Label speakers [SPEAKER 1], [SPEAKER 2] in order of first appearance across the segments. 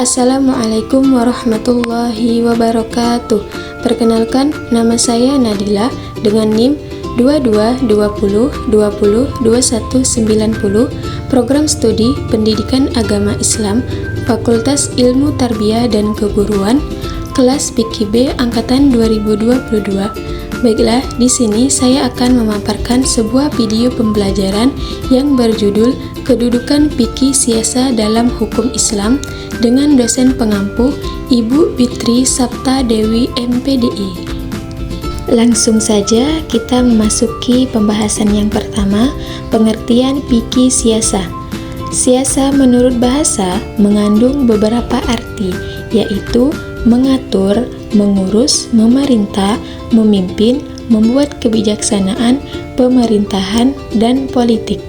[SPEAKER 1] Assalamualaikum warahmatullahi wabarakatuh. Perkenalkan, nama saya Nadila dengan NIM 2220202190, Program Studi Pendidikan Agama Islam, Fakultas Ilmu Tarbiyah dan Keguruan, kelas PKB angkatan 2022. Baiklah, di sini saya akan memaparkan sebuah video pembelajaran yang berjudul Kedudukan Fikih Siasa dalam Hukum Islam dengan dosen pengampu Ibu Fitri Sapta Dewi MPDI. Langsung saja kita memasuki pembahasan yang pertama, pengertian fikih siasa. Siasa menurut bahasa mengandung beberapa arti, yaitu mengatur, mengurus, memerintah, memimpin, membuat kebijaksanaan, pemerintahan, dan politik.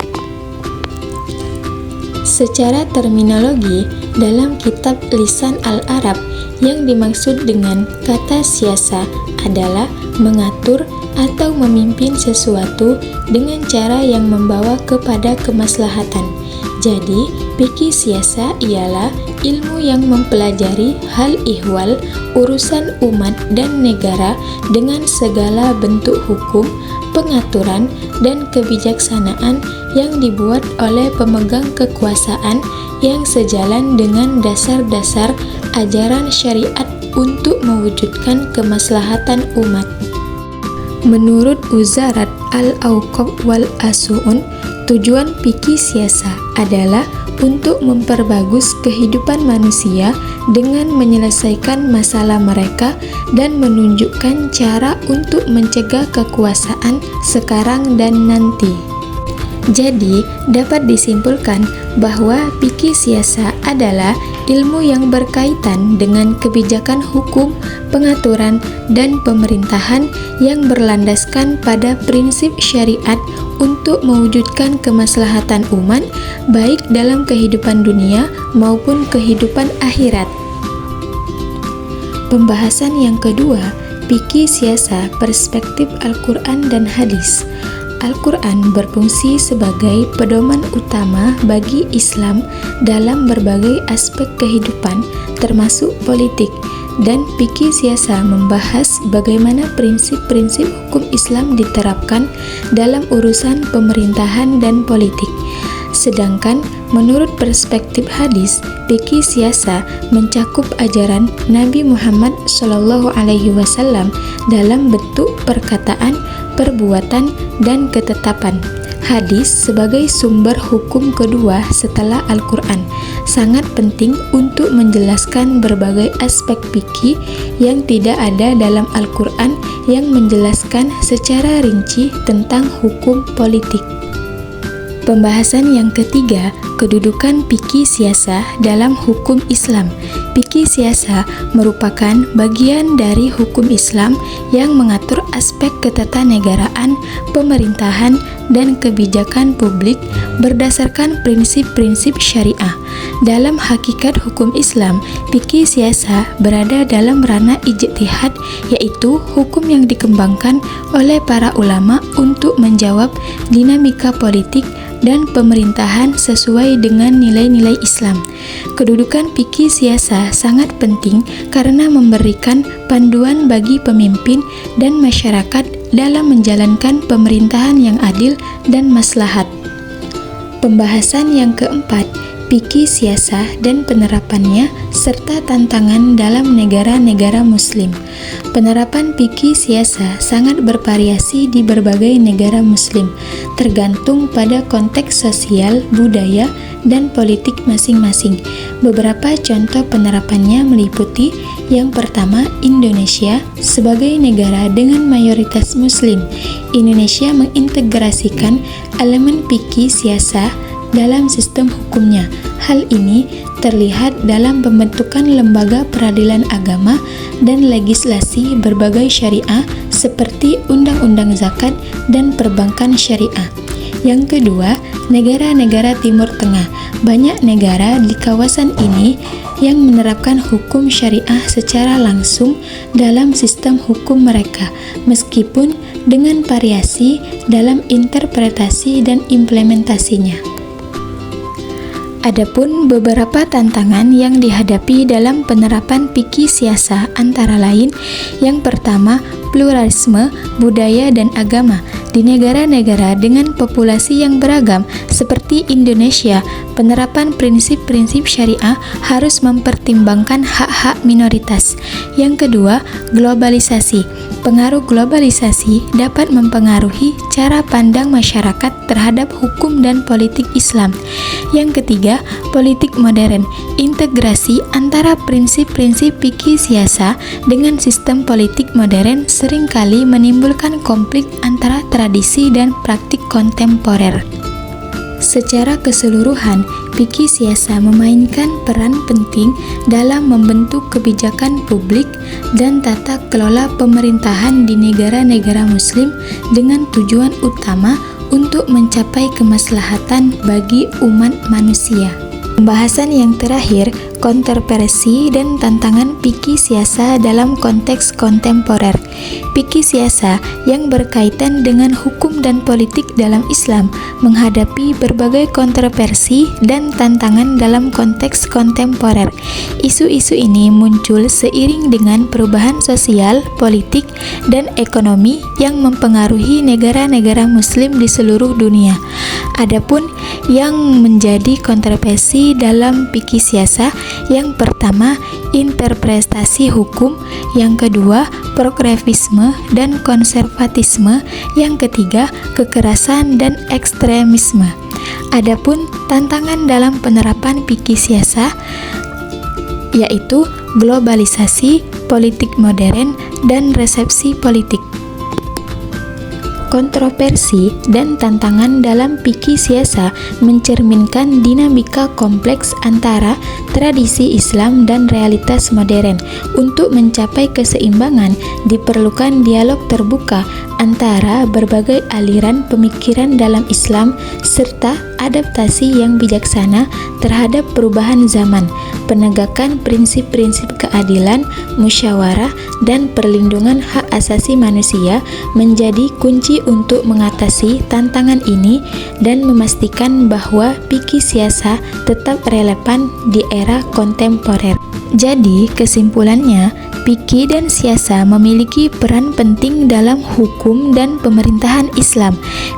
[SPEAKER 1] Secara terminologi, dalam kitab Lisan Al-Arab, yang dimaksud dengan kata siasa adalah mengatur atau memimpin sesuatu dengan cara yang membawa kepada kemaslahatan. Jadi, fikih siasa ialah ilmu yang mempelajari hal ihwal, urusan umat dan negara dengan segala bentuk hukum, pengaturan, dan kebijaksanaan yang dibuat oleh pemegang kekuasaan yang sejalan dengan dasar-dasar ajaran syariat untuk mewujudkan kemaslahatan umat. Menurut Wuzarat Al-Auqaf wal As-Su'un, tujuan fikih siasa adalah untuk memperbagus kehidupan manusia dengan menyelesaikan masalah mereka dan menunjukkan cara untuk mencegah kekuasaan sekarang dan nanti. Jadi, dapat disimpulkan bahwa fikih siasa adalah ilmu yang berkaitan dengan kebijakan hukum, pengaturan, dan pemerintahan yang berlandaskan pada prinsip syariat untuk mewujudkan kemaslahatan umat, baik dalam kehidupan dunia maupun kehidupan akhirat. Pembahasan yang kedua, fikih siasa perspektif Al-Quran dan Hadis. Al-Quran berfungsi sebagai pedoman utama bagi Islam dalam berbagai aspek kehidupan, termasuk politik, dan fikih siasa membahas bagaimana prinsip-prinsip hukum Islam diterapkan dalam urusan pemerintahan dan politik. Sedangkan menurut perspektif hadis, fikih siasa mencakup ajaran Nabi Muhammad SAW dalam bentuk perkataan, perbuatan, dan ketetapan. Hadis sebagai sumber hukum kedua setelah Al-Quran sangat penting untuk menjelaskan berbagai aspek fikih yang tidak ada dalam Al-Quran yang menjelaskan secara rinci tentang hukum politik. Pembahasan yang ketiga, kedudukan fikih siasa dalam hukum Islam. Fikih siasa merupakan bagian dari hukum Islam yang mengatur aspek ketatanegaraan, pemerintahan, dan kebijakan publik berdasarkan prinsip-prinsip syariah. Dalam hakikat hukum Islam, fikih siasa berada dalam ranah ijtihad, yaitu hukum yang dikembangkan oleh para ulama untuk menjawab dinamika politik dan pemerintahan sesuai dengan nilai-nilai Islam. Kedudukan fikih siasa sangat penting karena memberikan panduan bagi pemimpin dan masyarakat dalam menjalankan pemerintahan yang adil dan maslahat. Pembahasan yang keempat, fikih siasa dan penerapannya serta tantangan dalam negara-negara muslim. Penerapan fikih siasa sangat bervariasi di berbagai negara muslim, tergantung pada konteks sosial, budaya, dan politik masing-masing. Beberapa contoh penerapannya meliputi: yang pertama, Indonesia sebagai negara dengan mayoritas muslim. Indonesia mengintegrasikan elemen fikih siasa dalam sistem hukumnya. Hal ini terlihat dalam pembentukan lembaga peradilan agama dan legislasi berbagai syariah seperti Undang-Undang Zakat dan Perbankan Syariah. Yang kedua, negara-negara Timur Tengah. Banyak negara di kawasan ini yang menerapkan hukum syariah secara langsung dalam sistem hukum mereka, meskipun dengan variasi dalam interpretasi dan implementasinya. Adapun beberapa tantangan yang dihadapi dalam penerapan fikih siasa antara lain, yang pertama, pluralisme budaya dan agama. Di negara-negara dengan populasi yang beragam seperti Indonesia, penerapan prinsip-prinsip syariah harus mempertimbangkan hak-hak minoritas. Yang kedua, globalisasi. Pengaruh globalisasi dapat mempengaruhi cara pandang masyarakat terhadap hukum dan politik Islam. Yang ketiga, politik modern. Integrasi antara prinsip-prinsip fikih siasa dengan sistem politik modern seringkali menimbulkan konflik antara tradisi dan praktik kontemporer. Secara keseluruhan, fikih siasa memainkan peran penting dalam membentuk kebijakan publik dan tata kelola pemerintahan di negara-negara Muslim dengan tujuan utama untuk mencapai kemaslahatan bagi umat manusia. Pembahasan yang terakhir, kontroversi dan tantangan fikih siasa dalam konteks kontemporer. Fikih siasa yang berkaitan dengan hukum dan politik dalam Islam menghadapi berbagai kontroversi dan tantangan dalam konteks kontemporer. Isu-isu ini muncul seiring dengan perubahan sosial, politik, dan ekonomi yang mempengaruhi negara-negara Muslim di seluruh dunia. Adapun yang menjadi kontroversi dalam fikih siasa, yang pertama, interpretasi hukum, yang kedua, progresisme dan konservatisme, yang ketiga, kekerasan dan ekstremisme. Adapun tantangan dalam penerapan fikih siasa yaitu globalisasi, politik modern, dan resepsi politik. Kontroversi dan tantangan dalam fikih siasa mencerminkan dinamika kompleks antara tradisi Islam dan realitas modern. Untuk mencapai keseimbangan, diperlukan dialog terbuka antara berbagai aliran pemikiran dalam Islam serta adaptasi yang bijaksana terhadap perubahan zaman. Penegakan prinsip-prinsip keadilan, musyawarah, dan perlindungan hak asasi manusia menjadi kunci untuk mengatasi tantangan ini dan memastikan bahwa fikih siasa tetap relevan di era kontemporer. Jadi, kesimpulannya, fikih dan siasa memiliki peran penting dalam hukum dan pemerintahan Islam.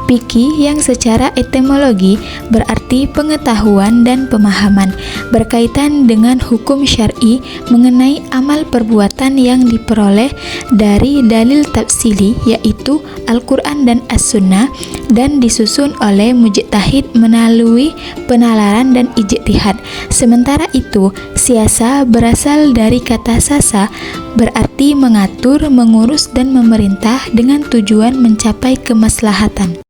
[SPEAKER 1] Fikih yang secara etimologi berarti pengetahuan dan pemahaman, berkaitan dengan hukum syar'i mengenai amal perbuatan yang diperoleh dari dalil tafsili yaitu Al-Quran dan As-Sunnah dan disusun oleh mujtahid melalui penalaran dan ijtihad. Sementara itu, siasa berasal dari kata sasa, berarti mengatur, mengurus, dan memerintah dengan tujuan mencapai kemaslahatan.